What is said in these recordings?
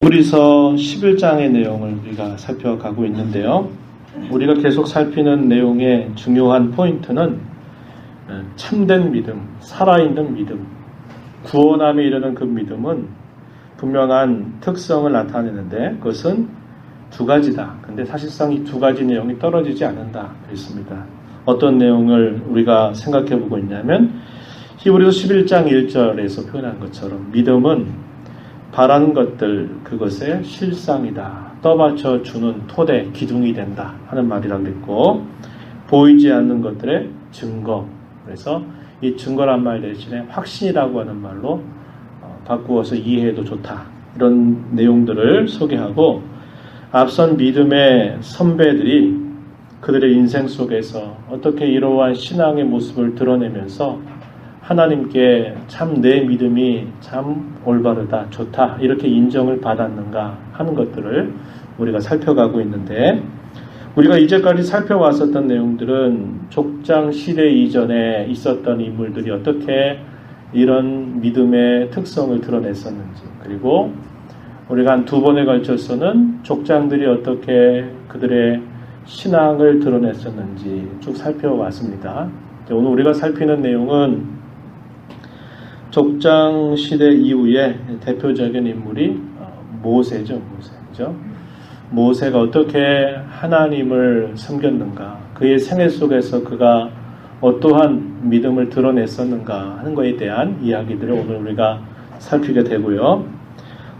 히브리서 11장의 내용을 우리가 살펴가고 있는데요. 우리가 계속 살피는 내용의 중요한 포인트는 참된 믿음, 살아있는 믿음, 구원함에 이르는 그 믿음은 분명한 특성을 나타내는데 그것은 두 가지다. 근데 사실상 이 두 가지 내용이 떨어지지 않는다. 그랬습니다. 어떤 내용을 우리가 생각해 보고 있냐면 히브리서 11장 1절에서 표현한 것처럼 믿음은 바라는 것들 그것의 실상이다. 떠받쳐 주는 토대, 기둥이 된다 하는 말이라고 그랬고 보이지 않는 것들의 증거. 그래서 이 증거란 말 대신에 확신이라고 하는 말로 바꾸어서 이해해도 좋다. 이런 내용들을 소개하고 앞선 믿음의 선배들이 그들의 인생 속에서 어떻게 이러한 신앙의 모습을 드러내면서 하나님께 참 내 믿음이 참 올바르다, 좋다 이렇게 인정을 받았는가 하는 것들을 우리가 살펴가고 있는데 우리가 이제까지 살펴왔었던 내용들은 족장 시대 이전에 있었던 인물들이 어떻게 이런 믿음의 특성을 드러냈었는지 그리고 우리가 한 두 번에 걸쳐서는 족장들이 어떻게 그들의 신앙을 드러냈었는지 쭉 살펴왔습니다. 오늘 우리가 살피는 내용은 족장 시대 이후에 대표적인 인물이 모세죠. 모세가 어떻게 하나님을 섬겼는가, 그의 생애 속에서 그가 어떠한 믿음을 드러냈었는가 하는 것에 대한 이야기들을 오늘 우리가 살피게 되고요.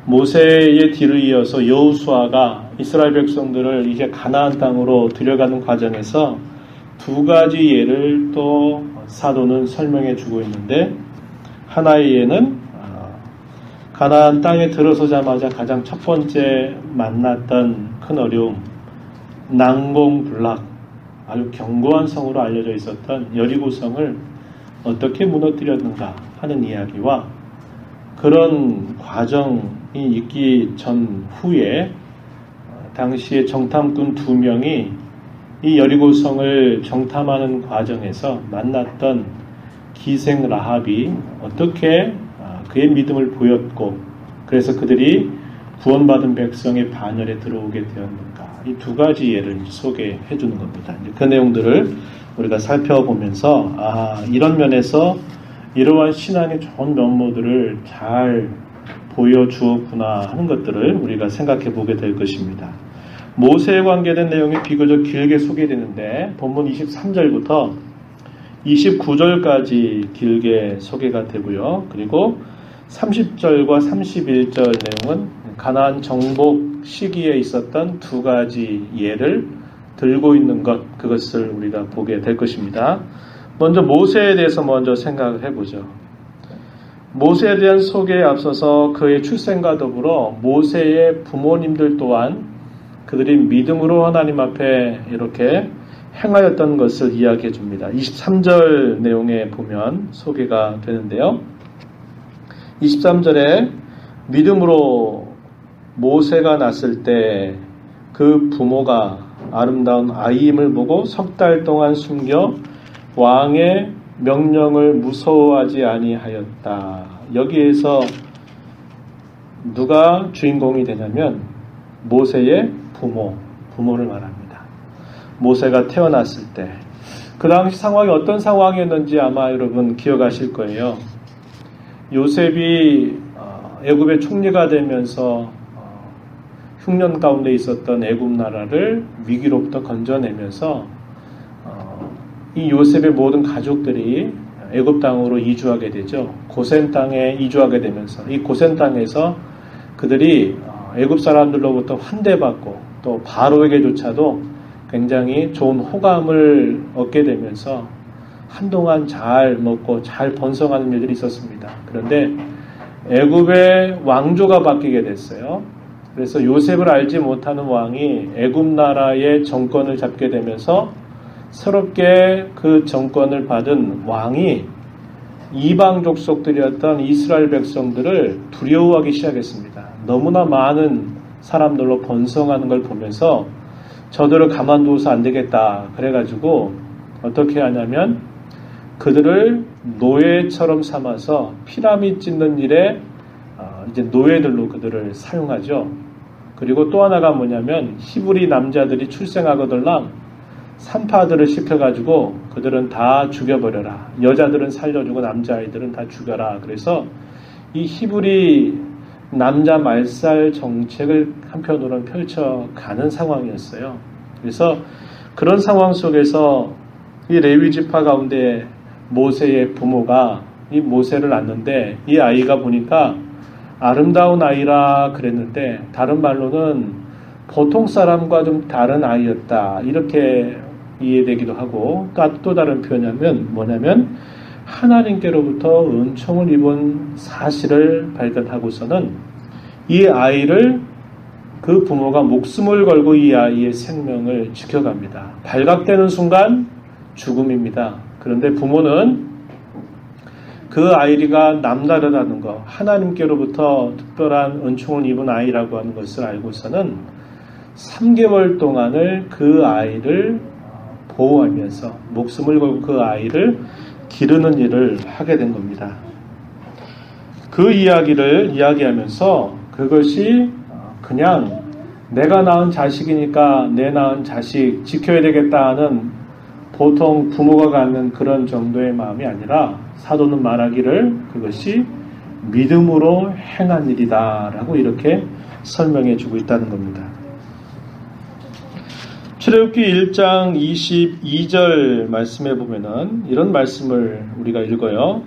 모세의 뒤를 이어서 여호수아가 이스라엘 백성들을 이제 가나안 땅으로 들여가는 과정에서 두 가지 예를 또 사도는 설명해 주고 있는데 하나의 예는 가나안 땅에 들어서자마자 가장 첫 번째 만났던 큰 어려움, 난공불락, 아주 견고한 성으로 알려져 있었던 여리고성을 어떻게 무너뜨렸는가 하는 이야기와 그런 과정이 있기 전후에 당시에 정탐꾼 2명이 이 여리고성을 정탐하는 과정에서 만났던 기생 라합이 어떻게 그의 믿음을 보였고 그래서 그들이 구원받은 백성의 반열에 들어오게 되었는가 이 두 가지 예를 소개해 주는 겁니다. 그 내용들을 우리가 살펴보면서 이런 면에서 이러한 신앙의 좋은 면모들을 잘 보여주었구나 하는 것들을 우리가 생각해 보게 될 것입니다. 모세에 관계된 내용이 비교적 길게 소개되는데 본문 23절부터 29절까지 길게 소개가 되고요. 그리고 30절과 31절 내용은 가나안 정복 시기에 있었던 두 가지 예를 들고 있는 것, 그것을 우리가 보게 될 것입니다. 먼저 모세에 대해서 먼저 생각을 해보죠. 모세에 대한 소개에 앞서서 그의 출생과 더불어 모세의 부모님들 또한 그들이 믿음으로 하나님 앞에 이렇게 행하였던 것을 이야기해 줍니다. 23절 내용에 보면 소개가 되는데요. 23절에 믿음으로 모세가 났을 때 그 부모가 아름다운 아이임을 보고 석 달 동안 숨겨 왕의 명령을 무서워하지 아니하였다. 여기에서 누가 주인공이 되냐면 모세의 부모를 말합니다. 모세가 태어났을 때 그 당시 상황이 어떤 상황이었는지 아마 여러분 기억하실 거예요. 요셉이 애굽의 총리가 되면서 흉년 가운데 있었던 애굽 나라를 위기로부터 건져내면서 이 요셉의 모든 가족들이 애굽 땅으로 이주하게 되죠. 고센 땅에 이주하게 되면서 이 고센 땅에서 그들이 애굽 사람들로부터 환대받고 또 바로에게조차도 굉장히 좋은 호감을 얻게 되면서 한동안 잘 먹고 잘 번성하는 일들이 있었습니다. 그런데 애굽의 왕조가 바뀌게 됐어요. 그래서 요셉을 알지 못하는 왕이 애굽 나라의 정권을 잡게 되면서 새롭게 그 정권을 받은 왕이 이방 족속들이었던 이스라엘 백성들을 두려워하기 시작했습니다. 너무나 많은 사람들로 번성하는 걸 보면서 저들을 가만두어서 안 되겠다. 그래가지고 어떻게 하냐면 그들을 노예처럼 삼아서 피라미드 짓는 일에 이제 노예들로 그들을 사용하죠. 그리고 또 하나가 뭐냐면 히브리 남자들이 출생하거들랑 산파들을 시켜가지고 그들은 다 죽여버려라. 여자들은 살려주고 남자아이들은 다 죽여라. 그래서 이 히브리 남자 말살 정책을 한편으로는 펼쳐가는 상황이었어요. 그래서 그런 상황 속에서 이 레위 지파 가운데 모세의 부모가 이 모세를 낳는데 이 아이가 보니까 아름다운 아이라 그랬는데 다른 말로는 보통 사람과 좀 다른 아이였다 이렇게 이해되기도 하고 또 다른 표현이면 뭐냐면 하나님께로부터 은총을 입은 사실을 발견하고서는 이 아이를 그 부모가 목숨을 걸고 이 아이의 생명을 지켜갑니다. 발각되는 순간 죽음입니다. 그런데 부모는 그 아이가 남다르다는 것, 하나님께로부터 특별한 은총을 입은 아이라고 하는 것을 알고서는 3개월 동안을 그 아이를 보호하면서 목숨을 걸고 그 아이를 기르는 일을 하게 된 겁니다. 그 이야기를 이야기하면서 그것이 그냥 내가 낳은 자식이니까 내 낳은 자식 지켜야 되겠다 하는 보통 부모가 갖는 그런 정도의 마음이 아니라 사도는 말하기를 그것이 믿음으로 행한 일이다 라고 이렇게 설명해 주고 있다는 겁니다. 출애굽기 1장 22절 말씀에 보면은 이런 말씀을 우리가 읽어요.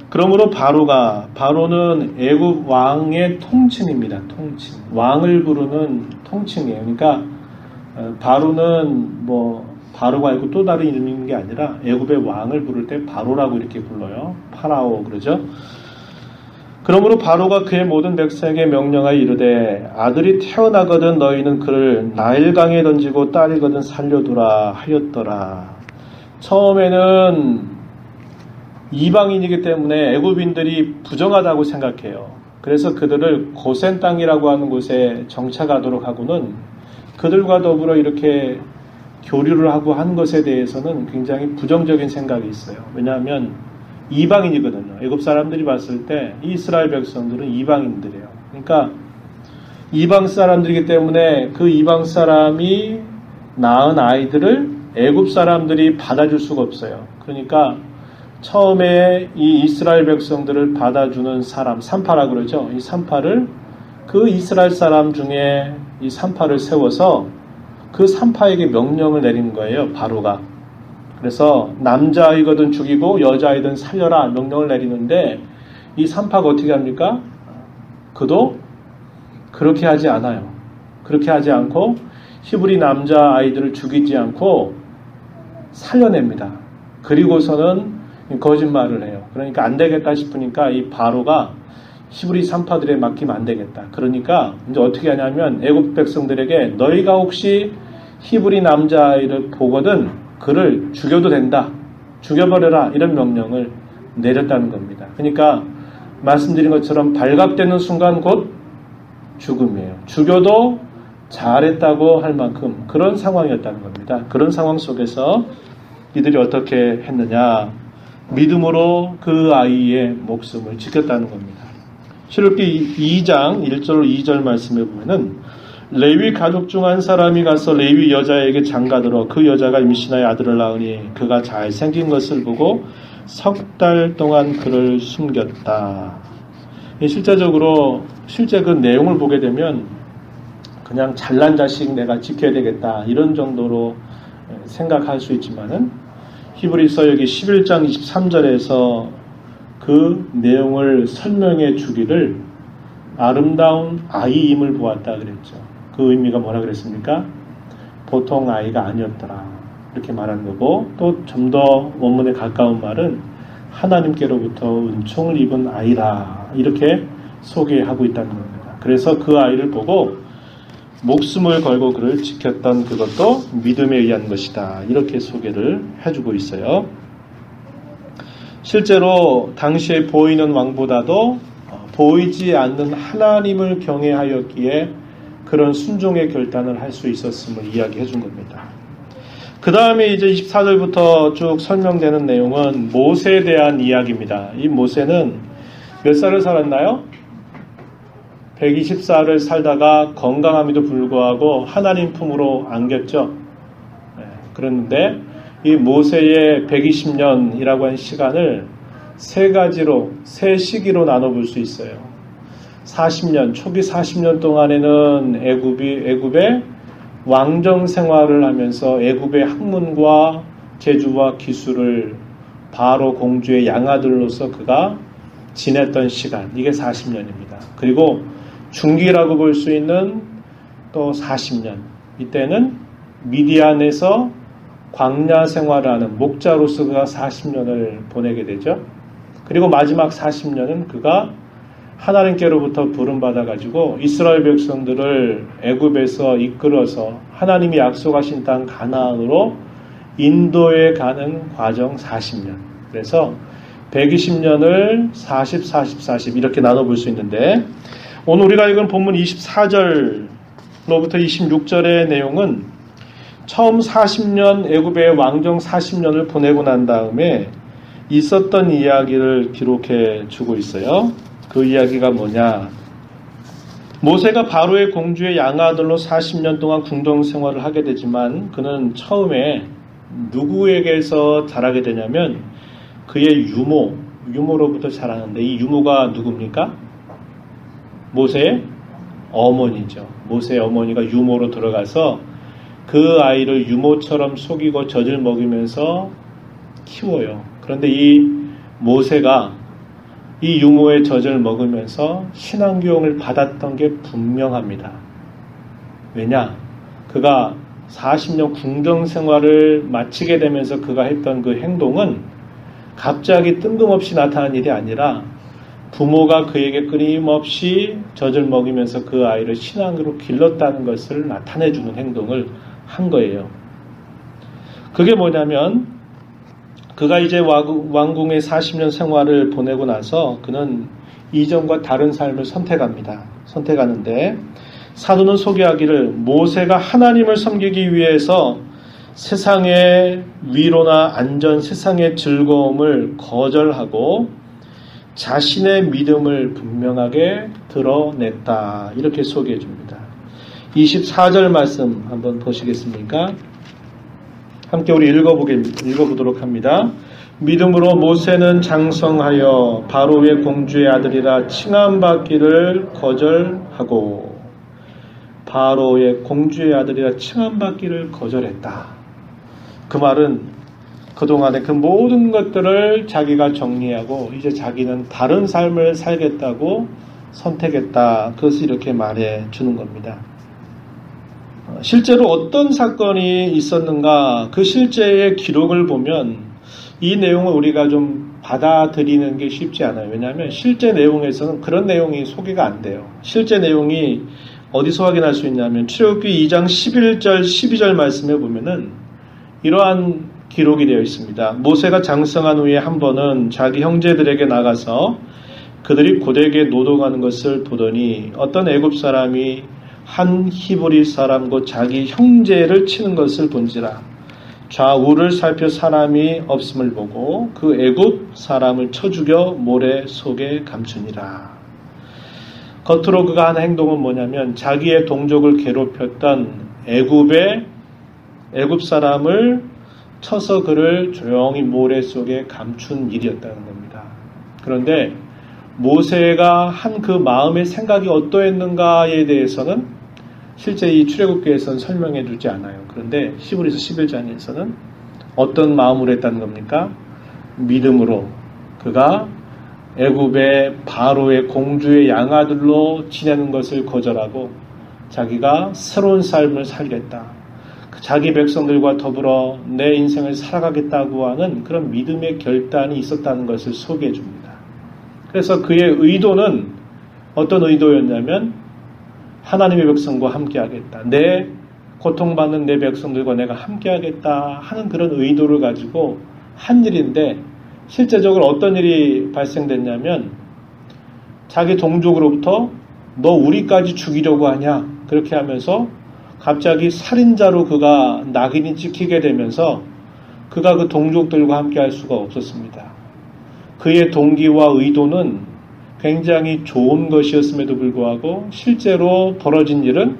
그러므로 바로는 애굽 왕의 통칭입니다. 통칭. 왕을 부르는 통칭이에요. 그러니까 바로는 바로가 아니고 또 다른 이름인 게 아니라 애굽의 왕을 부를 때 바로라고 이렇게 불러요. 파라오 그러죠. 그러므로 바로가 그의 모든 백성에게 명령하여 이르되 아들이 태어나거든 너희는 그를 나일강에 던지고 딸이거든 살려두라 하였더라. 처음에는 이방인이기 때문에 애굽인들이 부정하다고 생각해요. 그래서 그들을 고센 땅이라고 하는 곳에 정착하도록 하고는 그들과 더불어 이렇게 교류를 하고 한 것에 대해서는 굉장히 부정적인 생각이 있어요. 왜냐하면 이방인이거든요. 애굽 사람들이 봤을 때 이스라엘 백성들은 이방인들이에요. 그러니까 이방 사람들이기 때문에 그 이방 사람이 낳은 아이들을 애굽 사람들이 받아줄 수가 없어요. 그러니까 처음에 이 이스라엘 백성들을 받아주는 사람, 산파라 그러죠. 이 산파를 그 이스라엘 사람 중에 이 산파를 세워서 그 산파에게 명령을 내린 거예요. 바로가. 그래서 남자아이거든 죽이고 여자아이든 살려라 명령을 내리는데 이 산파가 어떻게 합니까? 그도 그렇게 하지 않아요. 그렇게 하지 않고 히브리 남자아이들을 죽이지 않고 살려냅니다. 그리고서는 거짓말을 해요. 그러니까 안 되겠다 싶으니까 이 바로가 히브리 산파들에 맡기면 안 되겠다. 그러니까 이제 어떻게 하냐면 애굽 백성들에게 너희가 혹시 히브리 남자아이를 보거든 그를 죽여도 된다. 죽여버려라. 이런 명령을 내렸다는 겁니다. 그러니까 말씀드린 것처럼 발각되는 순간 곧 죽음이에요. 죽여도 잘했다고 할 만큼 그런 상황이었다는 겁니다. 그런 상황 속에서 이들이 어떻게 했느냐. 믿음으로 그 아이의 목숨을 지켰다는 겁니다. 출애굽기 2장 1절 2절 말씀에 보면은 레위 가족 중 한 사람이 가서 레위 여자에게 장가들어 그 여자가 임신하여 아들을 낳으니 그가 잘생긴 것을 보고 석 달 동안 그를 숨겼다. 실제 그 내용을 보게 되면 그냥 잘난 자식 내가 지켜야 되겠다 이런 정도로 생각할 수 있지만은 히브리서 여기 11장 23절에서 그 내용을 설명해 주기를 아름다운 아이임을 보았다 그랬죠. 그 의미가 뭐라 그랬습니까? 보통 아이가 아니었더라 이렇게 말한 거고 또 좀 더 원문에 가까운 말은 하나님께로부터 은총을 입은 아이라 이렇게 소개하고 있다는 겁니다. 그래서 그 아이를 보고 목숨을 걸고 그를 지켰던 그것도 믿음에 의한 것이다 이렇게 소개를 해주고 있어요. 실제로 당시에 보이는 왕보다도 보이지 않는 하나님을 경외하였기에 그런 순종의 결단을 할 수 있었음을 이야기해 준 겁니다. 그 다음에 이제 24절부터 쭉 설명되는 내용은 모세에 대한 이야기입니다. 이 모세는 몇 살을 살았나요? 124를 살다가 건강함에도 불구하고 하나님 품으로 안겼죠. 그런데 이 모세의 120년이라고 하는 시간을 세 가지로, 세 시기로 나눠볼 수 있어요. 40년, 초기 40년 동안에는 애굽의 왕정 생활을 하면서 애굽의 학문과 재주와 기술을 바로 공주의 양아들로서 그가 지냈던 시간, 이게 40년입니다. 그리고 중기라고 볼 수 있는 또 40년, 이때는 미디안에서 광야 생활을 하는 목자로서 그가 40년을 보내게 되죠. 그리고 마지막 40년은 그가 하나님께로부터 부름받아가지고 이스라엘 백성들을 애굽에서 이끌어서 하나님이 약속하신 땅 가나안으로 인도에 가는 과정 40년. 그래서 120년을 40, 40, 40 이렇게 나눠볼 수 있는데, 오늘 우리가 읽은 본문 24절로부터 26절의 내용은 처음 40년 애굽의 왕정 40년을 보내고 난 다음에 있었던 이야기를 기록해 주고 있어요. 그 이야기가 뭐냐? 모세가 바로의 공주의 양아들로 40년 동안 궁정 생활을 하게 되지만 그는 처음에 누구에게서 자라게 되냐면 그의 유모로부터 자라는데, 이 유모가 누굽니까? 모세의 어머니죠. 모세의 어머니가 유모로 들어가서 그 아이를 유모처럼 속이고 젖을 먹이면서 키워요. 그런데 이 모세가 이 유모의 젖을 먹으면서 신앙교육을 받았던 게 분명합니다. 왜냐? 그가 40년 궁정 생활을 마치게 되면서 그가 했던 그 행동은 갑자기 뜬금없이 나타난 일이 아니라 부모가 그에게 끊임없이 젖을 먹이면서 그 아이를 신앙으로 길렀다는 것을 나타내주는 행동을 한 거예요. 그게 뭐냐면 그가 이제 왕궁의 40년 생활을 보내고 나서 그는 이전과 다른 삶을 선택하는데 사도는 소개하기를 모세가 하나님을 섬기기 위해서 세상의 위로나 안전, 세상의 즐거움을 거절하고 자신의 믿음을 분명하게 드러냈다. 이렇게 소개해 줍니다. 24절 말씀 한번 보시겠습니까? 함께 우리 읽어보도록 합니다. 믿음으로 모세는 장성하여 바로의 공주의 아들이라 칭함받기를 거절하고, 바로의 공주의 아들이라 칭함받기를 거절했다. 그 말은 그동안의 그 모든 것들을 자기가 정리하고 이제 자기는 다른 삶을 살겠다고 선택했다. 그것을 이렇게 말해 주는 겁니다. 실제로 어떤 사건이 있었는가, 그 실제의 기록을 보면 이 내용을 우리가 좀 받아들이는 게 쉽지 않아요. 왜냐하면 실제 내용에서는 그런 내용이 소개가 안 돼요. 실제 내용이 어디서 확인할 수 있냐면 출애굽기 2장 11절 12절 말씀에 보면은 이러한 기록이 되어 있습니다. 모세가 장성한 후에 한 번은 자기 형제들에게 나가서 그들이 고되게 노동하는 것을 보더니 어떤 애굽 사람이 한 히브리 사람 곧 자기 형제를 치는 것을 본지라. 좌우를 살펴 사람이 없음을 보고 그 애굽 사람을 쳐 죽여 모래 속에 감추니라. 겉으로 그가 한 행동은 뭐냐면 자기의 동족을 괴롭혔던 애굽 사람을 쳐서 그를 조용히 모래 속에 감춘 일이었다는 겁니다. 그런데 모세가 한 그 마음의 생각이 어떠했는가에 대해서는 실제 이 출애굽기에서는 설명해 주지 않아요. 그런데 히브리서 11장에서는 어떤 마음으로 했다는 겁니까? 믿음으로 그가 애굽의 바로의 공주의 양아들로 지내는 것을 거절하고 자기가 새로운 삶을 살겠다. 자기 백성들과 더불어 내 인생을 살아가겠다고 하는 그런 믿음의 결단이 있었다는 것을 소개해 줍니다. 그래서 그의 의도는 어떤 의도였냐면 하나님의 백성과 함께하겠다. 내 고통받는 내 백성들과 내가 함께하겠다 하는 그런 의도를 가지고 한 일인데 실제적으로 어떤 일이 발생됐냐면 자기 동족으로부터 너 우리까지 죽이려고 하냐 그렇게 하면서 갑자기 살인자로 그가 낙인이 찍히게 되면서 그가 그 동족들과 함께 할 수가 없었습니다. 그의 동기와 의도는 굉장히 좋은 것이었음에도 불구하고 실제로 벌어진 일은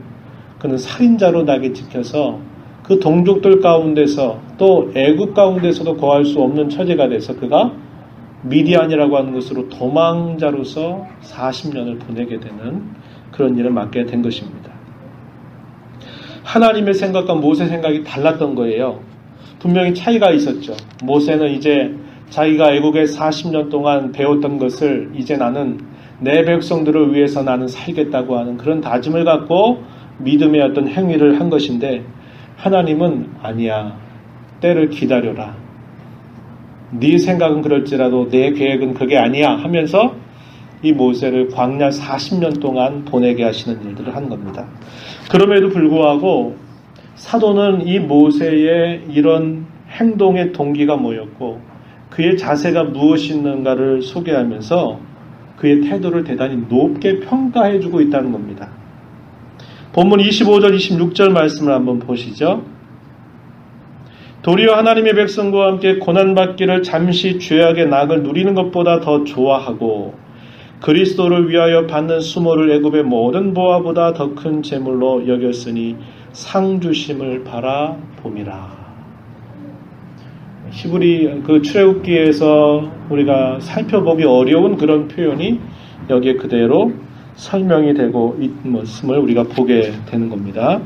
그는 살인자로 낙에 찍혀서 그 동족들 가운데서 또 애국 가운데서도 거할 수 없는 처지가 돼서 그가 미디안이라고 하는 것으로 도망자로서 40년을 보내게 되는 그런 일을 맡게 된 것입니다. 하나님의 생각과 모세 생각이 달랐던 거예요. 분명히 차이가 있었죠. 모세는 이제 자기가 애국에 40년 동안 배웠던 것을 이제 나는 내 백성들을 위해서 나는 살겠다고 하는 그런 다짐을 갖고 믿음의 어떤 행위를 한 것인데, 하나님은 아니야, 때를 기다려라, 네 생각은 그럴지라도 내 계획은 그게 아니야 하면서 이 모세를 광야 40년 동안 보내게 하시는 일들을 한 겁니다. 그럼에도 불구하고 사도는 이 모세의 이런 행동의 동기가 뭐였고 그의 자세가 무엇이었는가를 소개하면서 그의 태도를 대단히 높게 평가해주고 있다는 겁니다. 본문 25절 26절 말씀을 한번 보시죠. 도리어 하나님의 백성과 함께 고난받기를 잠시 죄악의 낙을 누리는 것보다 더 좋아하고 그리스도를 위하여 받는 수모를 애굽의 모든 보화보다 더 큰 재물로 여겼으니 상 주심을 바라봄이라. 히브리 그 출애굽기에서 우리가 살펴보기 어려운 그런 표현이 여기에 그대로 설명이 되고 있음을 우리가 보게 되는 겁니다.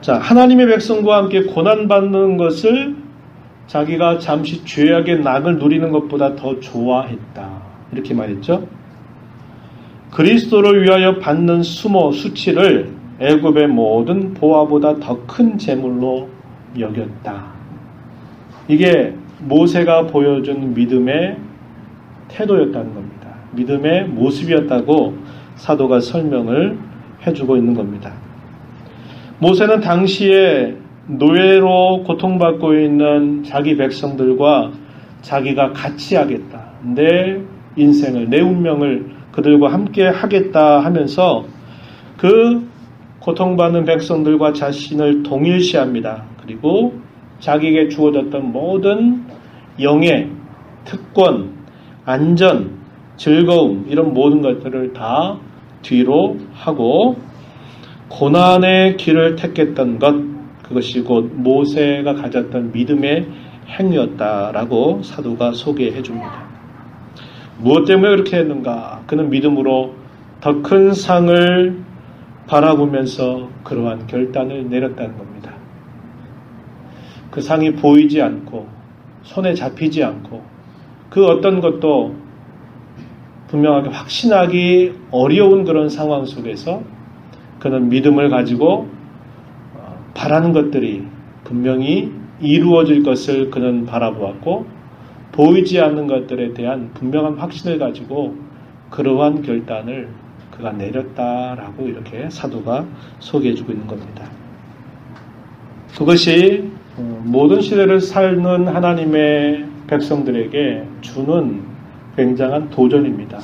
자, 하나님의 백성과 함께 고난받는 것을 자기가 잠시 죄악의 낙을 누리는 것보다 더 좋아했다, 이렇게 말했죠. 그리스도를 위하여 받는 수모, 수치를 애굽의 모든 보화보다 더 큰 재물로 여겼다. 이게 모세가 보여준 믿음의 태도였다는 겁니다. 믿음의 모습이었다고 사도가 설명을 해주고 있는 겁니다. 모세는 당시에 노예로 고통받고 있는 자기 백성들과 자기가 같이 하겠다, 내 인생을, 내 운명을 그들과 함께 하겠다 하면서 그 고통받는 백성들과 자신을 동일시합니다. 그리고 자기에게 주어졌던 모든 영예, 특권, 안전, 즐거움, 이런 모든 것들을 다 뒤로 하고 고난의 길을 택했던 것, 그것이 곧 모세가 가졌던 믿음의 행위였다라고 사도가 소개해 줍니다. 무엇 때문에 그렇게 했는가? 그는 믿음으로 더 큰 상을 바라보면서 그러한 결단을 내렸다는 겁니다. 그 상이 보이지 않고 손에 잡히지 않고 그 어떤 것도 분명하게 확신하기 어려운 그런 상황 속에서 그는 믿음을 가지고 바라는 것들이 분명히 이루어질 것을 그는 바라보았고 보이지 않는 것들에 대한 분명한 확신을 가지고 그러한 결단을 그가 내렸다라고 이렇게 사도가 소개해주고 있는 겁니다. 그것이 모든 시대를 사는 하나님의 백성들에게 주는 굉장한 도전입니다.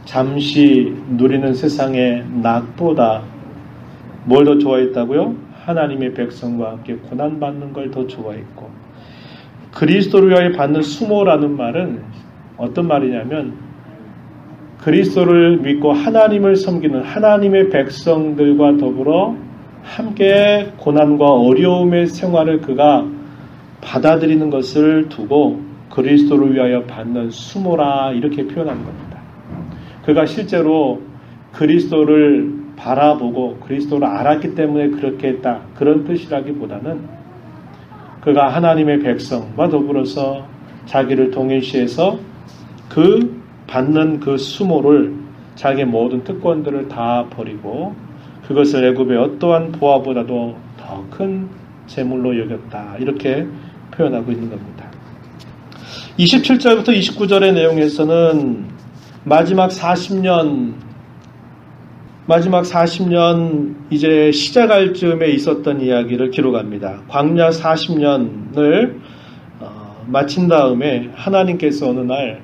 잠시 누리는 세상의 낙보다 뭘 더 좋아했다고요? 하나님의 백성과 함께 고난받는 걸 더 좋아했고, 그리스도를 위하여 받는 수모라는 말은 어떤 말이냐면 그리스도를 믿고 하나님을 섬기는 하나님의 백성들과 더불어 함께 고난과 어려움의 생활을 그가 받아들이는 것을 두고 그리스도를 위하여 받는 수모라, 이렇게 표현한 겁니다. 그가 실제로 그리스도를 바라보고 그리스도를 알았기 때문에 그렇게 했다, 그런 뜻이라기보다는 그가 하나님의 백성과 더불어서 자기를 동일시해서 그 받는 그 수모를, 자기의 모든 특권들을 다 버리고 그것을 애굽의 어떠한 보화보다도 더 큰 재물로 여겼다, 이렇게 표현하고 있는 겁니다. 27절부터 29절의 내용에서는 마지막 40년 이제 시작할 즈음에 있었던 이야기를 기록합니다. 광야 40년을 마친 다음에 하나님께서 어느 날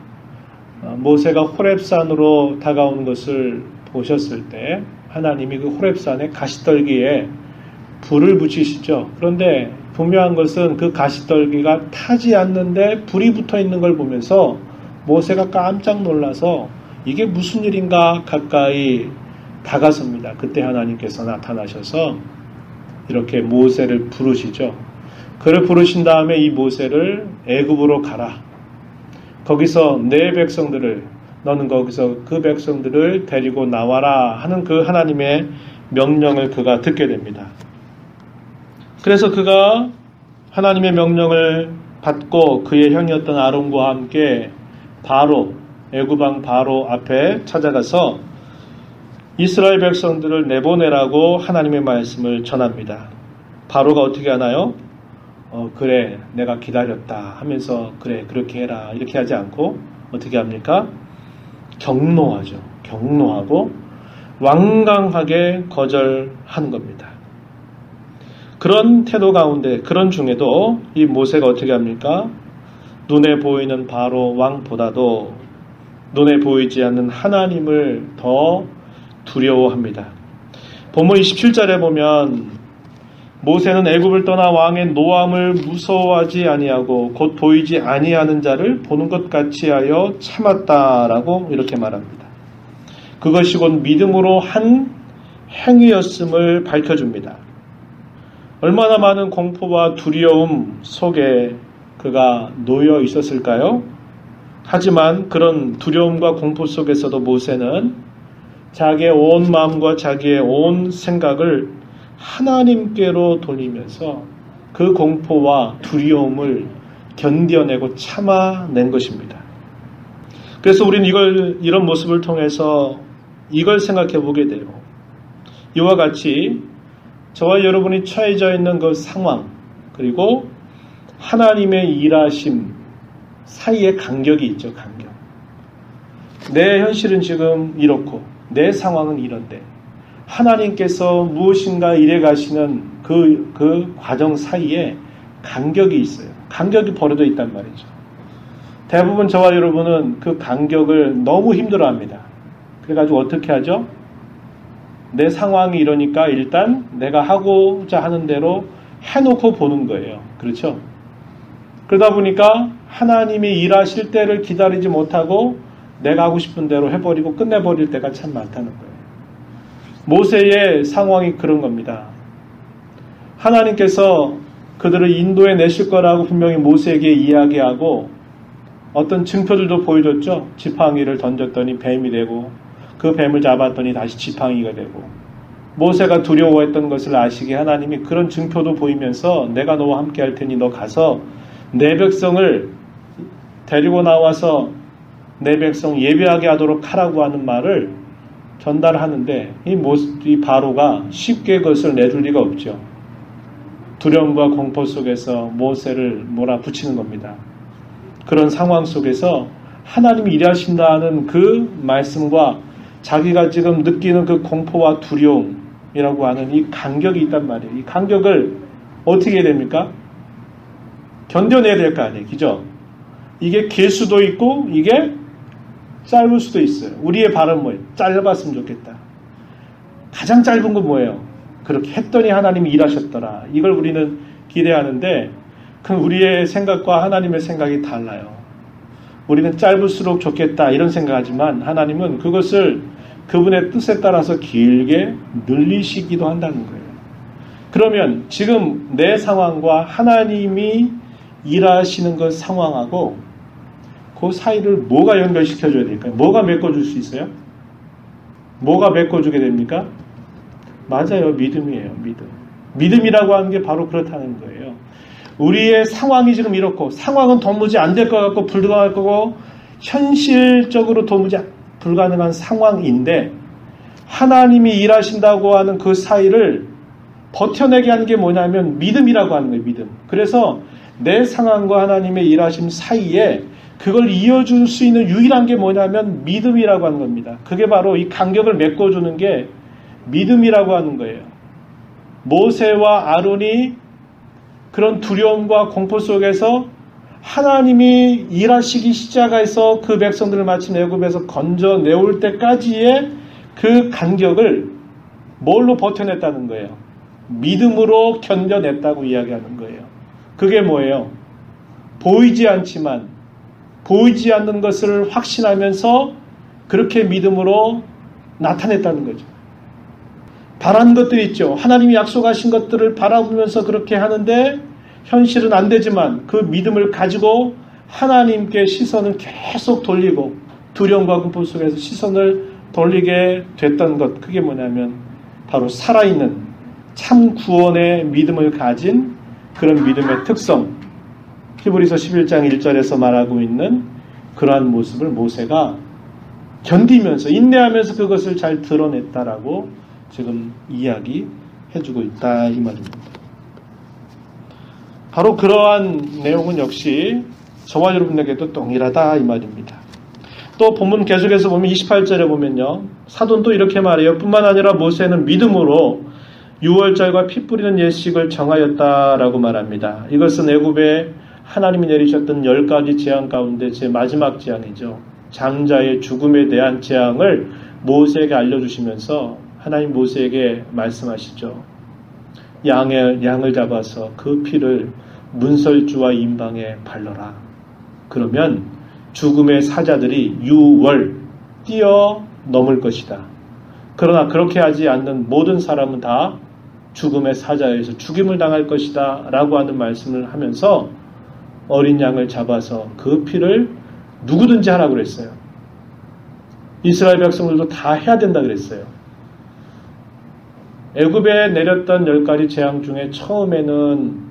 모세가 호렙산으로 다가오는 것을 보셨을 때 하나님이 그 호렙산의 가시떨기에 불을 붙이시죠. 그런데 분명한 것은 그 가시떨기가 타지 않는데 불이 붙어 있는 걸 보면서 모세가 깜짝 놀라서 이게 무슨 일인가 가까이 다가섭니다. 그때 하나님께서 나타나셔서 이렇게 모세를 부르시죠. 그를 부르신 다음에 이 모세를 애굽으로 가라. 거기서 내 백성들을, 너는 거기서 그 백성들을 데리고 나와라 하는 그 하나님의 명령을 그가 듣게 됩니다. 그래서 그가 하나님의 명령을 받고 그의 형이었던 아론과 함께 바로, 애굽왕 바로 앞에 찾아가서 이스라엘 백성들을 내보내라고 하나님의 말씀을 전합니다. 바로가 어떻게 하나요? 그래, 내가 기다렸다 하면서 그래, 그렇게 해라 이렇게 하지 않고 어떻게 합니까? 경노하죠. 경노하고 완강하게 거절하는 겁니다. 그런 태도 가운데, 그런 중에도 이 모세가 어떻게 합니까? 눈에 보이는 바로 왕보다도 눈에 보이지 않는 하나님을 더 두려워합니다. 본문 27절에 보면 모세는 애굽을 떠나 왕의 노함을 무서워하지 아니하고 곧 보이지 아니하는 자를 보는 것 같이 하여 참았다라고 이렇게 말합니다. 그것이 곧 믿음으로 한 행위였음을 밝혀줍니다. 얼마나 많은 공포와 두려움 속에 그가 놓여 있었을까요? 하지만 그런 두려움과 공포 속에서도 모세는 자기의 온 마음과 자기의 온 생각을 하나님께로 돌리면서 그 공포와 두려움을 견뎌내고 참아낸 것입니다. 그래서 우리는 이런 모습을 통해서 이걸 생각해 보게 돼요. 이와 같이 저와 여러분이 처해져 있는 그 상황, 그리고 하나님의 일하심 사이에 간격이 있죠, 간격. 내 현실은 지금 이렇고, 내 상황은 이런데, 하나님께서 무엇인가 일해 가시는 그 과정 사이에 간격이 있어요. 간격이 벌어져 있단 말이죠. 대부분 저와 여러분은 그 간격을 너무 힘들어 합니다. 그래가지고 어떻게 하죠? 내 상황이 이러니까 일단 내가 하고자 하는 대로 해놓고 보는 거예요. 그렇죠? 그러다 보니까 하나님이 일하실 때를 기다리지 못하고 내가 하고 싶은 대로 해버리고 끝내버릴 때가 참 많다는 거예요. 모세의 상황이 그런 겁니다. 하나님께서 그들을 인도해 내실 거라고 분명히 모세에게 이야기하고 어떤 증표들도 보여줬죠. 지팡이를 던졌더니 뱀이 되고 그 뱀을 잡았더니 다시 지팡이가 되고, 모세가 두려워했던 것을 아시게 하나님이 그런 증표도 보이면서 내가 너와 함께 할 테니 너 가서 내 백성을 데리고 나와서 내 백성 예배하게 하도록 하라고 하는 말을 전달하는데 이 바로가 쉽게 그것을 내줄 리가 없죠. 두려움과 공포 속에서 모세를 몰아붙이는 겁니다. 그런 상황 속에서 하나님이 일하신다는 그 말씀과 자기가 지금 느끼는 그 공포와 두려움이라고 하는 이 간격이 있단 말이에요. 이 간격을 어떻게 해야 됩니까? 견뎌내야 될 거 아니에요. 그죠? 이게 길 수도 있고 이게 짧을 수도 있어요. 우리의 바람은 뭐예요? 짧았으면 좋겠다. 가장 짧은 건 뭐예요? 그렇게 했더니 하나님이 일하셨더라. 이걸 우리는 기대하는데 그럼 우리의 생각과 하나님의 생각이 달라요. 우리는 짧을수록 좋겠다 이런 생각하지만 하나님은 그것을 그분의 뜻에 따라서 길게 늘리시기도 한다는 거예요. 그러면 지금 내 상황과 하나님이 일하시는 그 상황하고 그 사이를 뭐가 연결시켜줘야 될까요? 뭐가 메꿔줄 수 있어요? 뭐가 메꿔주게 됩니까? 맞아요. 믿음이에요. 믿음. 믿음이라고 하는 게 바로 그렇다는 거예요. 우리의 상황이 지금 이렇고 상황은 도무지 안 될 것 같고 불가능할 거고 현실적으로 도무지 불가능한 상황인데 하나님이 일하신다고 하는 그 사이를 버텨내게 하는 게 뭐냐면 믿음이라고 하는 거예요. 믿음. 그래서 내 상황과 하나님의 일하심 사이에 그걸 이어줄 수 있는 유일한 게 뭐냐면 믿음이라고 하는 겁니다. 그게 바로 이 간격을 메꿔주는 게 믿음이라고 하는 거예요. 모세와 아론이 그런 두려움과 공포 속에서 하나님이 일하시기 시작해서 그 백성들을 마침 애굽에서 건져내올 때까지의 그 간격을 뭘로 버텨냈다는 거예요? 믿음으로 견뎌냈다고 이야기하는 거예요. 그게 뭐예요? 보이지 않지만 보이지 않는 것을 확신하면서 그렇게 믿음으로 나타냈다는 거죠. 바라는 것들이 있죠. 하나님이 약속하신 것들을 바라보면서 그렇게 하는데 현실은 안 되지만 그 믿음을 가지고 하나님께 시선을 계속 돌리고 두려움과 공포 속에서 시선을 돌리게 됐던 것, 그게 뭐냐면 바로 살아있는 참 구원의 믿음을 가진 그런 믿음의 특성, 히브리서 11장 1절에서 말하고 있는 그러한 모습을 모세가 견디면서 인내하면서 그것을 잘 드러냈다라고 지금 이야기해주고 있다 이 말입니다. 바로 그러한 내용은 역시 저와 여러분에게도 동일하다 이 말입니다. 또 본문 계속해서 보면 28절에 보면요, 사도는 또 이렇게 말해요. 뿐만 아니라 모세는 믿음으로 유월절과 피 뿌리는 예식을 정하였다라고 말합니다. 이것은 애굽에 하나님이 내리셨던 10가지 재앙 가운데 제 마지막 재앙이죠. 장자의 죽음에 대한 재앙을 모세에게 알려주시면서 하나님 모세에게 말씀하시죠. 양을 잡아서 그 피를 문설주와 임방에 발라라. 그러면 죽음의 사자들이 유월 뛰어넘을 것이다. 그러나 그렇게 하지 않는 모든 사람은 다 죽음의 사자에서 죽임을 당할 것이다 라고 하는 말씀을 하면서 어린 양을 잡아서 그 피를 누구든지 하라고 그랬어요. 이스라엘 백성들도 다 해야 된다 그랬어요. 애굽에 내렸던 10가지 재앙 중에 처음에는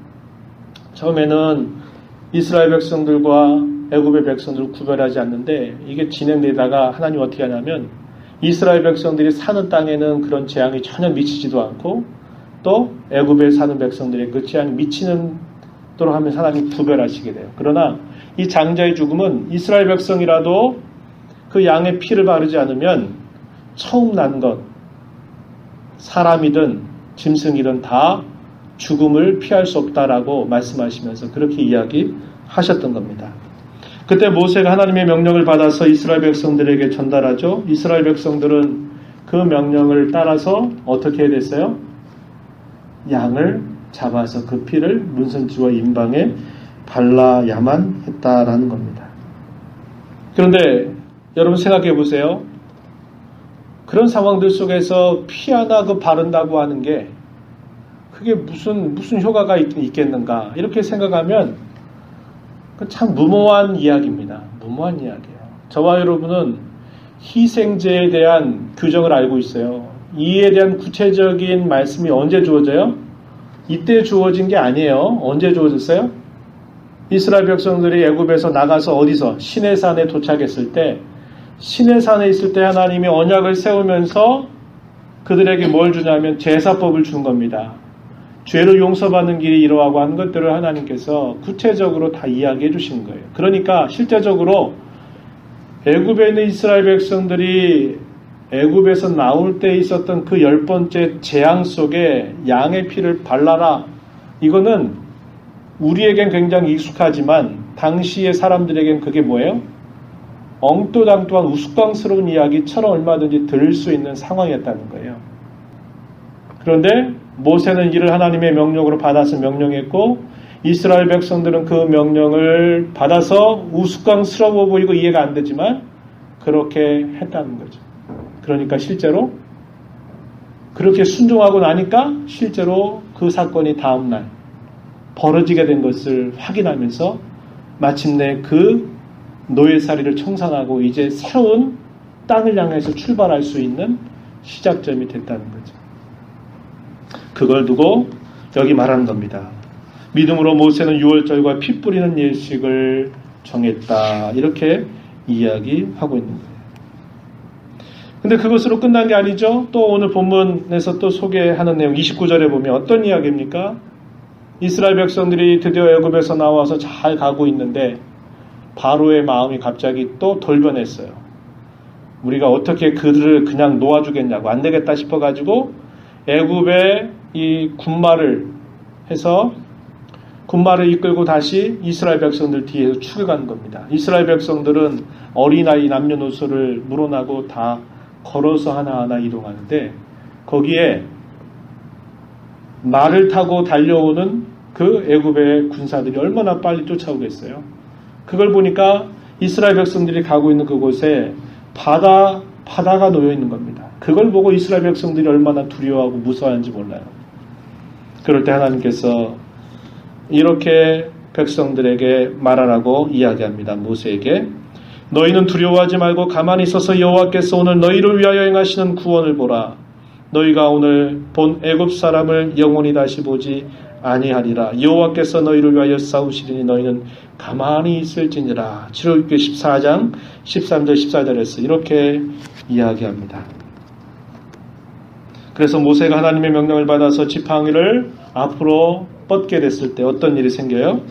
이스라엘 백성들과 애굽의 백성들을 구별하지 않는데 이게 진행되다가 하나님 어떻게 하냐면 이스라엘 백성들이 사는 땅에는 그런 재앙이 전혀 미치지도 않고 또 애굽에 사는 백성들의 그 재앙이 미치는 도록 하면서 하나님 구별하시게 돼요. 그러나 이 장자의 죽음은 이스라엘 백성이라도 그 양의 피를 바르지 않으면 처음 난 것, 사람이든 짐승이든 다 죽음을 피할 수 없다라고 말씀하시면서 그렇게 이야기하셨던 겁니다. 그때 모세가 하나님의 명령을 받아서 이스라엘 백성들에게 전달하죠. 이스라엘 백성들은 그 명령을 따라서 어떻게 됐어요? 양을 잡아서 그 피를 문선지와 임방에 발라야만 했다라는 겁니다. 그런데 여러분 생각해 보세요. 그런 상황들 속에서 피 하나 그 바른다고 하는 게 그게 무슨 효과가 있겠는가 이렇게 생각하면 참 무모한 이야기입니다. 무모한 이야기예요. 저와 여러분은 희생제에 대한 규정을 알고 있어요. 이에 대한 구체적인 말씀이 언제 주어져요? 이때 주어진 게 아니에요. 언제 주어졌어요? 이스라엘 백성들이 애굽에서 나가서 어디서? 시내산에 도착했을 때, 시내산에 있을 때 하나님이 언약을 세우면서 그들에게 뭘 주냐면 제사법을 준 겁니다. 죄를 용서받는 길이 이러하고 하는 것들을 하나님께서 구체적으로 다 이야기해 주신 거예요. 그러니까 실제적으로 애굽에 있는 이스라엘 백성들이 애굽에서 나올 때 있었던 그 10번째 재앙 속에 양의 피를 발라라. 이거는 우리에겐 굉장히 익숙하지만 당시의 사람들에겐 그게 뭐예요? 엉또당또한 우스꽝스러운 이야기처럼 얼마든지 들을 수 있는 상황이었다는 거예요. 그런데 모세는 이를 하나님의 명령으로 받아서 명령했고 이스라엘 백성들은 그 명령을 받아서 우스꽝스러워 보이고 이해가 안 되지만 그렇게 했다는 거죠. 그러니까 실제로 그렇게 순종하고 나니까 실제로 그 사건이 다음날 벌어지게 된 것을 확인하면서 마침내 그 노예살이를 청산하고 이제 새로운 땅을 향해서 출발할 수 있는 시작점이 됐다는 거죠. 그걸 두고 여기 말하는 겁니다. 믿음으로 모세는 유월절과 피 뿌리는 예식을 정했다. 이렇게 이야기하고 있는 거예요. 근데 그것으로 끝난 게 아니죠. 또 오늘 본문에서 또 소개하는 내용 29절에 보면 어떤 이야기입니까? 이스라엘 백성들이 드디어 애굽에서 나와서 잘 가고 있는데 바로의 마음이 갑자기 또 돌변했어요. 우리가 어떻게 그들을 그냥 놓아주겠냐고 안 되겠다 싶어가지고 애굽에 이 군마를 해서 군마를 이끌고 다시 이스라엘 백성들 뒤에서 추격하는 겁니다. 이스라엘 백성들은 어린아이 남녀노소를 물어나고 다 걸어서 하나하나 이동하는데 거기에 말을 타고 달려오는 그 애굽의 군사들이 얼마나 빨리 쫓아오겠어요. 그걸 보니까 이스라엘 백성들이 가고 있는 그곳에 바다가 놓여 있는 겁니다. 그걸 보고 이스라엘 백성들이 얼마나 두려워하고 무서워하는지 몰라요. 그럴 때 하나님께서 이렇게 백성들에게 말하라고 이야기합니다. 모세에게 너희는 두려워하지 말고 가만히 있어서 여호와께서 오늘 너희를 위하여 행하시는 구원을 보라. 너희가 오늘 본 애굽 사람을 영원히 다시 보지 아니하리라. 여호와께서 너희를 위하여 싸우시리니 너희는 가만히 있을지니라. 출애굽기 14장 13절 14절에서 이렇게 이야기합니다. 그래서 모세가 하나님의 명령을 받아서 지팡이를 앞으로 뻗게 됐을 때 어떤 일이 생겨요?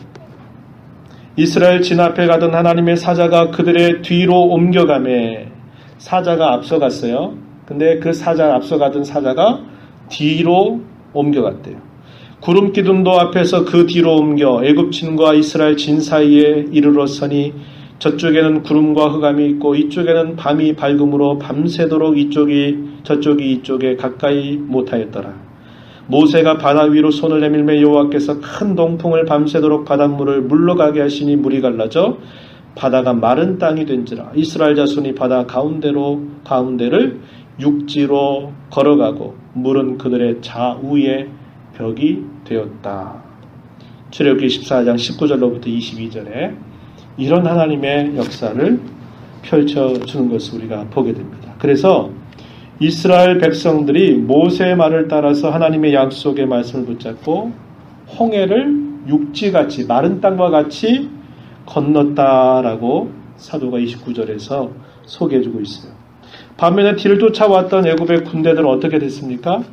이스라엘 진 앞에 가던 하나님의 사자가 그들의 뒤로 옮겨가매 사자가 앞서갔어요. 근데 그 앞서가던 사자가 뒤로 옮겨갔대요. 구름 기둥도 앞에서 그 뒤로 옮겨 애굽진과 이스라엘 진 사이에 이르렀으니 저쪽에는 구름과 흑암이 있고 이쪽에는 밤이 밝음으로 밤새도록 저쪽이 이쪽에 가까이 못하였더라. 모세가 바다 위로 손을 내밀매 여호와께서 큰 동풍을 밤새도록 바닷물을 물러가게 하시니 물이 갈라져 바다가 마른 땅이 된지라. 이스라엘 자손이 바다 가운데를 육지로 걸어가고 물은 그들의 좌우에 벽이 되었다. 출애굽기 14장 19절로부터 22절에 이런 하나님의 역사를 펼쳐주는 것을 우리가 보게 됩니다. 그래서 이스라엘 백성들이 모세의 말을 따라서 하나님의 약속의 말씀을 붙잡고 홍해를 육지같이 마른 땅과 같이 건넜다라고 사도가 29절에서 소개해주고 있어요. 반면에 뒤를 쫓아왔던 애굽의 군대들은 어떻게 됐습니까?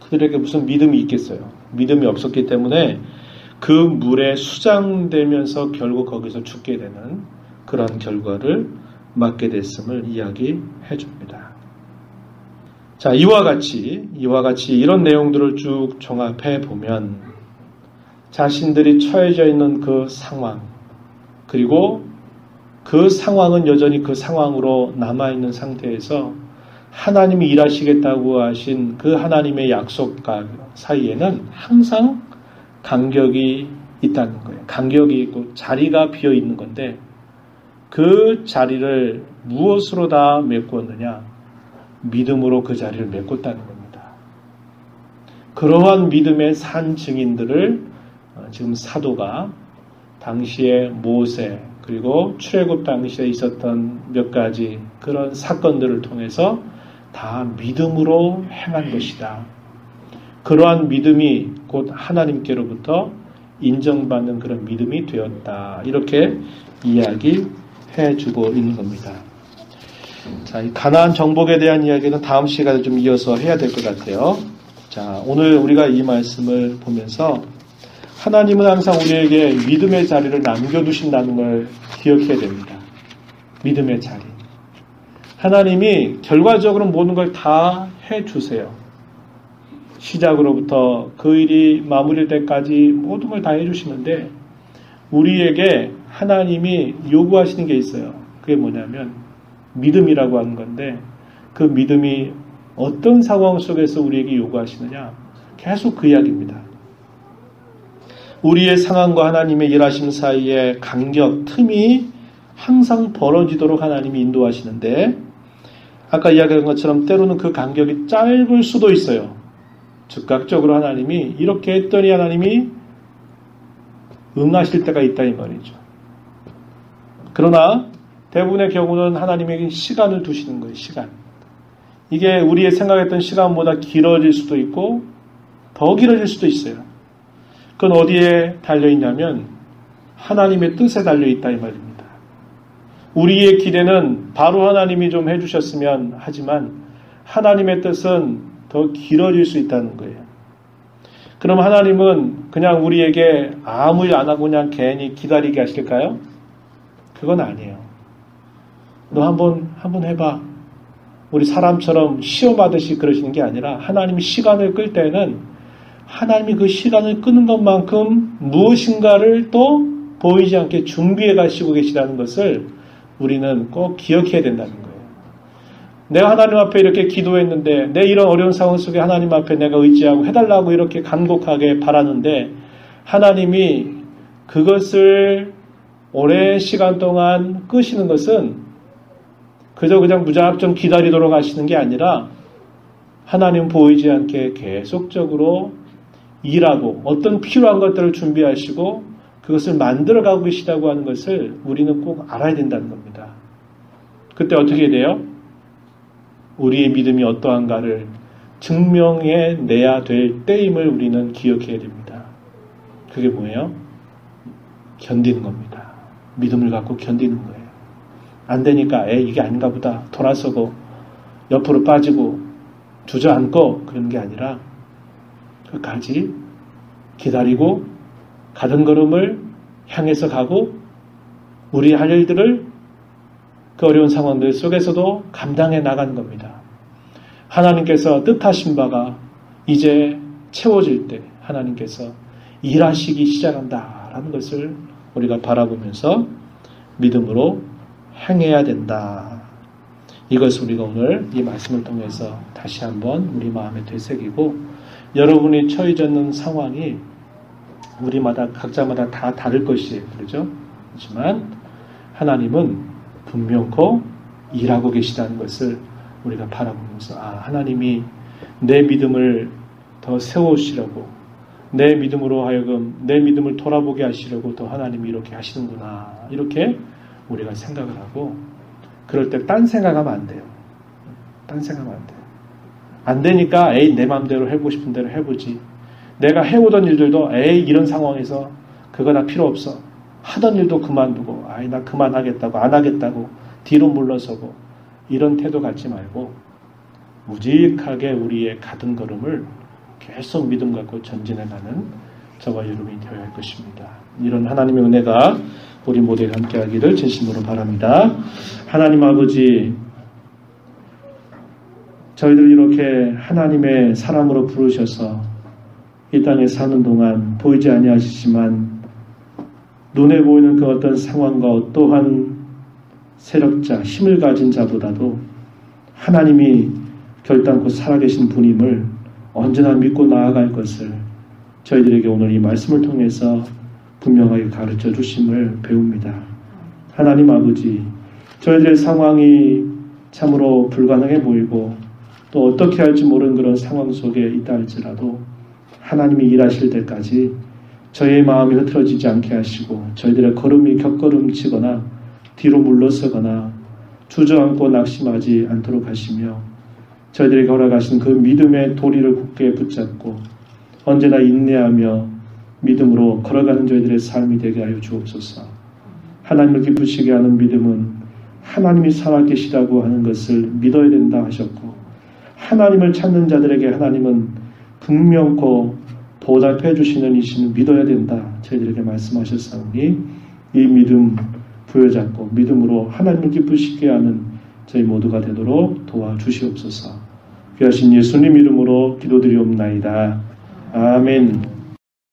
그들에게 무슨 믿음이 있겠어요? 믿음이 없었기 때문에 그 물에 수장되면서 결국 거기서 죽게 되는 그런 결과를 맞게 됐음을 이야기해 줍니다. 자, 이와 같이 이런 내용들을 쭉 종합해 보면 자신들이 처해져 있는 그 상황, 그리고 그 상황은 여전히 그 상황으로 남아있는 상태에서 하나님이 일하시겠다고 하신 그 하나님의 약속과 사이에는 항상 간격이 있다는 거예요. 간격이 있고 자리가 비어 있는 건데 그 자리를 무엇으로 다 메꾸었느냐? 믿음으로 그 자리를 메꿨다는 겁니다. 그러한 믿음의 산 증인들을 지금 사도가 당시에 모세 그리고 출애굽 당시에 있었던 몇 가지 그런 사건들을 통해서 다 믿음으로 행한 것이다. 그러한 믿음이 곧 하나님께로부터 인정받는 그런 믿음이 되었다. 이렇게 이야기해 주고 있는 겁니다. 자, 이 가나안 정복에 대한 이야기는 다음 시간에 좀 이어서 해야 될 것 같아요. 자, 오늘 우리가 이 말씀을 보면서 하나님은 항상 우리에게 믿음의 자리를 남겨두신다는 걸 기억해야 됩니다. 믿음의 자리. 하나님이 결과적으로 모든 걸 다 해주세요. 시작으로부터 그 일이 마무리될 때까지 모든 걸 다 해주시는데 우리에게 하나님이 요구하시는 게 있어요. 그게 뭐냐면 믿음이라고 하는 건데 그 믿음이 어떤 상황 속에서 우리에게 요구하시느냐? 계속 그 이야기입니다. 우리의 상황과 하나님의 일하심 사이에 간격, 틈이 항상 벌어지도록 하나님이 인도하시는데 아까 이야기한 것처럼 때로는 그 간격이 짧을 수도 있어요. 즉각적으로 하나님이 이렇게 했더니 하나님이 응하실 때가 있다 이 말이죠. 그러나 대부분의 경우는 하나님에게 시간을 두시는 거예요. 시간. 이게 우리의 생각했던 시간보다 길어질 수도 있고 더 길어질 수도 있어요. 그건 어디에 달려있냐면 하나님의 뜻에 달려있다 이 말입니다. 우리의 기대는 바로 하나님이 좀 해주셨으면 하지만 하나님의 뜻은 더 길어질 수 있다는 거예요. 그럼 하나님은 그냥 우리에게 아무 일 안 하고 그냥 괜히 기다리게 하실까요? 그건 아니에요. 너 한번 해봐. 우리 사람처럼 시험하듯이 그러시는 게 아니라 하나님이 시간을 끌 때는 하나님이 그 시간을 끄는 것만큼 무엇인가를 또 보이지 않게 준비해 가시고 계시다는 것을 우리는 꼭 기억해야 된다는 거예요. 내가 하나님 앞에 이렇게 기도했는데 내 이런 어려운 상황 속에 하나님 앞에 내가 의지하고 해달라고 이렇게 간곡하게 바라는데 하나님이 그것을 오랜 시간 동안 끄시는 것은 그저 그냥 무작정 기다리도록 하시는 게 아니라 하나님 보이지 않게 계속적으로 일하고 어떤 필요한 것들을 준비하시고 그것을 만들어가고 계시다고 하는 것을 우리는 꼭 알아야 된다는 겁니다. 그때 어떻게 돼요? 우리의 믿음이 어떠한가를 증명해 내야 될 때임을 우리는 기억해야 됩니다. 그게 뭐예요? 견디는 겁니다. 믿음을 갖고 견디는 거예요. 안 되니까 이게 아닌가 보다 돌아서고 옆으로 빠지고 주저앉고 그런 게 아니라 끝까지 기다리고 가던 걸음을 향해서 가고 우리 할 일들을 그 어려운 상황들 속에서도 감당해 나가는 겁니다. 하나님께서 뜻하신 바가 이제 채워질 때 하나님께서 일하시기 시작한다라는 것을 우리가 바라보면서 믿음으로 행해야 된다. 이것을 우리가 오늘 이 말씀을 통해서 다시 한번 우리 마음에 되새기고 여러분이 처해져 있는 상황이 우리마다 각자마다 다 다를 것이에요. 그렇죠? 하지만 하나님은 분명코 일하고 계시다는 것을 우리가 바라보면서 하나님이 내 믿음을 더 세우시려고 내 믿음으로 하여금 내 믿음을 돌아보게 하시려고 더 하나님이 이렇게 하시는구나 이렇게 우리가 생각을 하고 그럴 때 딴 생각하면 안 돼요. 딴 생각하면 안 돼요. 안 되니까 내 마음대로 해보고 싶은 대로 해보지. 내가 해오던 일들도 이런 상황에서 그거 다 필요 없어. 하던 일도 그만두고 나 그만하겠다고 안 하겠다고 뒤로 물러서고 이런 태도 갖지 말고 무직하게 우리의 가던 걸음을 계속 믿음 갖고 전진해가는 저와 여러분이 되어야 할 것입니다. 이런 하나님의 은혜가 우리 모두에 함께하기를 진심으로 바랍니다. 하나님 아버지, 저희들 이렇게 하나님의 사람으로 부르셔서 이 땅에 사는 동안 보이지 아니하시지만 눈에 보이는 그 어떤 상황과 어떠한 세력자, 힘을 가진 자보다도 하나님이 결단코 살아계신 분임을 언제나 믿고 나아갈 것을 저희들에게 오늘 이 말씀을 통해서 분명하게 가르쳐 주심을 배웁니다. 하나님 아버지, 저희들의 상황이 참으로 불가능해 보이고 또 어떻게 할지 모르는 그런 상황 속에 있다 할지라도 하나님이 일하실 때까지 저희의 마음이 흐트러지지 않게 하시고 저희들의 걸음이 격걸음치거나 뒤로 물러서거나 주저앉고 낙심하지 않도록 하시며 저희들에게 허락하신 그 믿음의 도리를 굳게 붙잡고 언제나 인내하며 믿음으로 걸어가는 저희들의 삶이 되게 하여 주옵소서. 하나님을 기쁘시게 하는 믿음은 하나님이 살아계시다고 하는 것을 믿어야 된다 하셨고 하나님을 찾는 자들에게 하나님은 분명코 보답해 주시는 이신을 믿어야 된다. 저희들에게 말씀하셨사오니 이 믿음 부여잡고 믿음으로 하나님을 기쁘시게 하는 저희 모두가 되도록 도와주시옵소서. 귀하신 예수님 이름으로 기도드리옵나이다. 아멘.